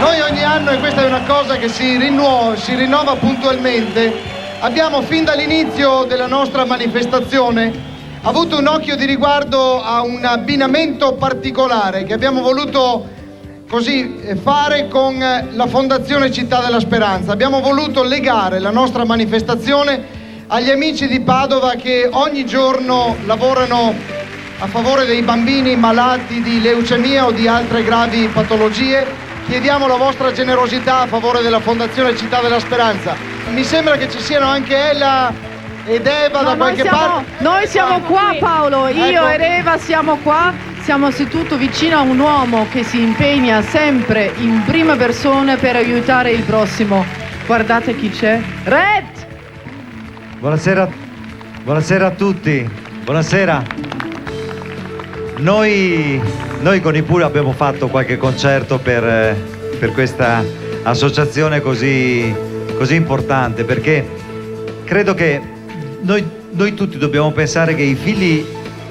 Noi ogni anno, e questa è una cosa che si rinnova puntualmente, abbiamo fin dall'inizio della nostra manifestazione avuto un occhio di riguardo a un abbinamento particolare che abbiamo voluto così fare con la Fondazione Città della Speranza. Abbiamo voluto legare la nostra manifestazione agli amici di Padova che ogni giorno lavorano a favore dei bambini malati di leucemia o di altre gravi patologie. Chiediamo la vostra generosità a favore della Fondazione Città della Speranza. Mi sembra che ci siano anche Ella ed Eva da qualche parte. Noi siamo qua, Paolo, io ed Eva siamo qua, siamo seduti vicino a un uomo che si impegna sempre in prima persona per aiutare il prossimo. Guardate chi c'è. Red! Buonasera a tutti, buonasera. Noi con i Puri abbiamo fatto qualche concerto per questa associazione così importante, perché credo che noi tutti dobbiamo pensare che i figli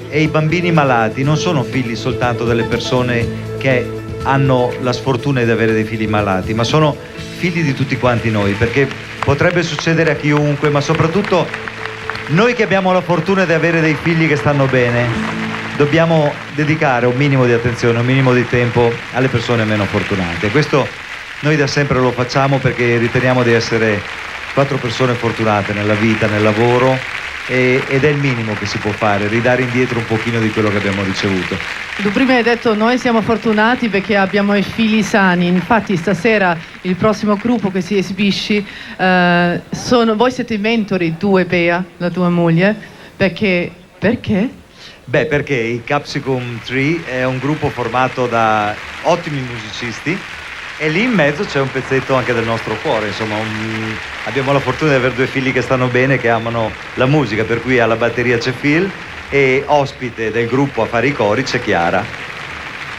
e i bambini malati non sono figli soltanto delle persone che hanno la sfortuna di avere dei figli malati, ma sono figli di tutti quanti noi, perché potrebbe succedere a chiunque, ma soprattutto noi che abbiamo la fortuna di avere dei figli che stanno bene, dobbiamo dedicare un minimo di attenzione, un minimo di tempo alle persone meno fortunate. Questo noi da sempre lo facciamo perché riteniamo di essere 4 persone fortunate nella vita, nel lavoro, ed è il minimo che si può fare, ridare indietro un pochino di quello che abbiamo ricevuto. Tu prima hai detto noi siamo fortunati perché abbiamo i figli sani, infatti stasera il prossimo gruppo che si esibisce voi siete i mentori, tu e Bea, la tua moglie, perché? Beh, perché i Capsicum Tree è un gruppo formato da ottimi musicisti e lì in mezzo c'è un pezzetto anche del nostro cuore, insomma abbiamo la fortuna di avere 2 figli che stanno bene, che amano la musica, per cui alla batteria c'è Phil e ospite del gruppo a fare i cori c'è Chiara.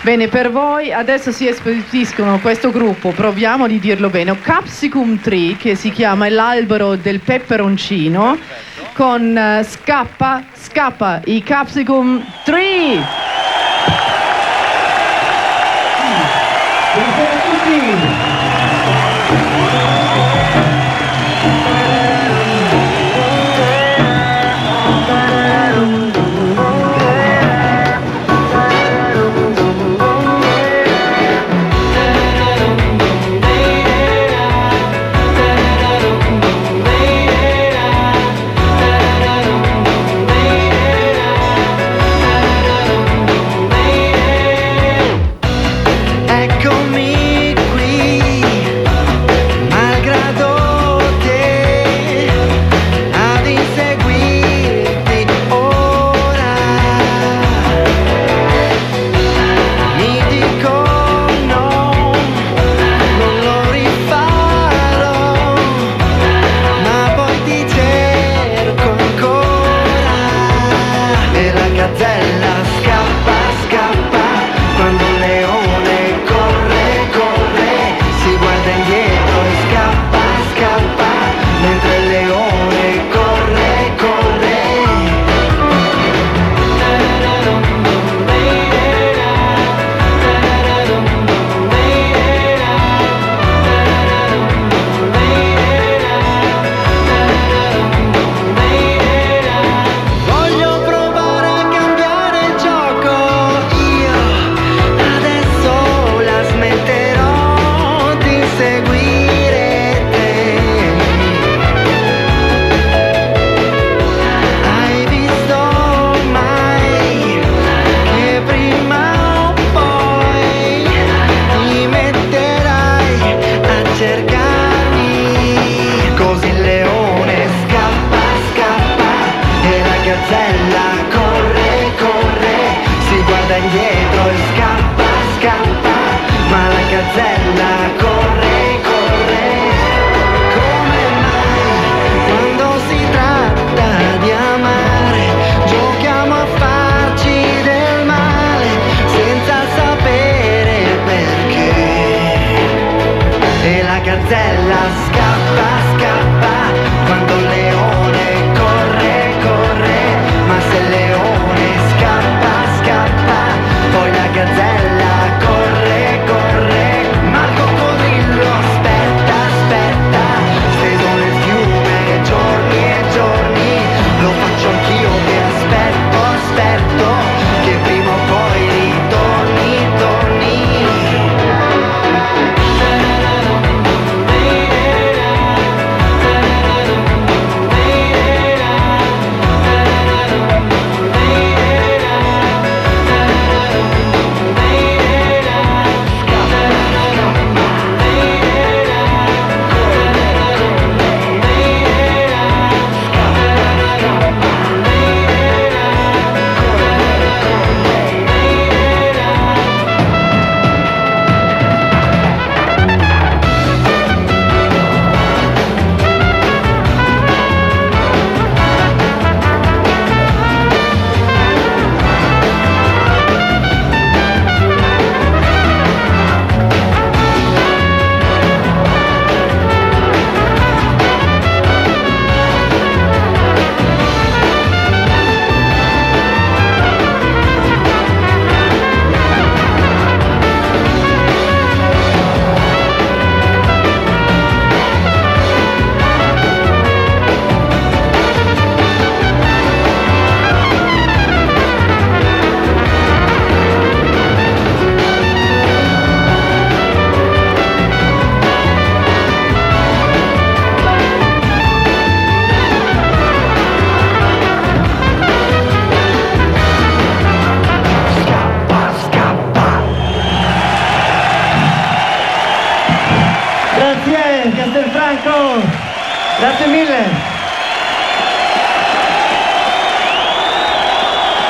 Bene, per voi adesso si esibiscono questo gruppo, proviamo di dirlo bene, Capsicum Tree, che si chiama l'albero del peperoncino, con Scappa, i Capsicum Tree. Buonasera a tutti! Gazzella corre, corre, Marco corre. Grazie mille.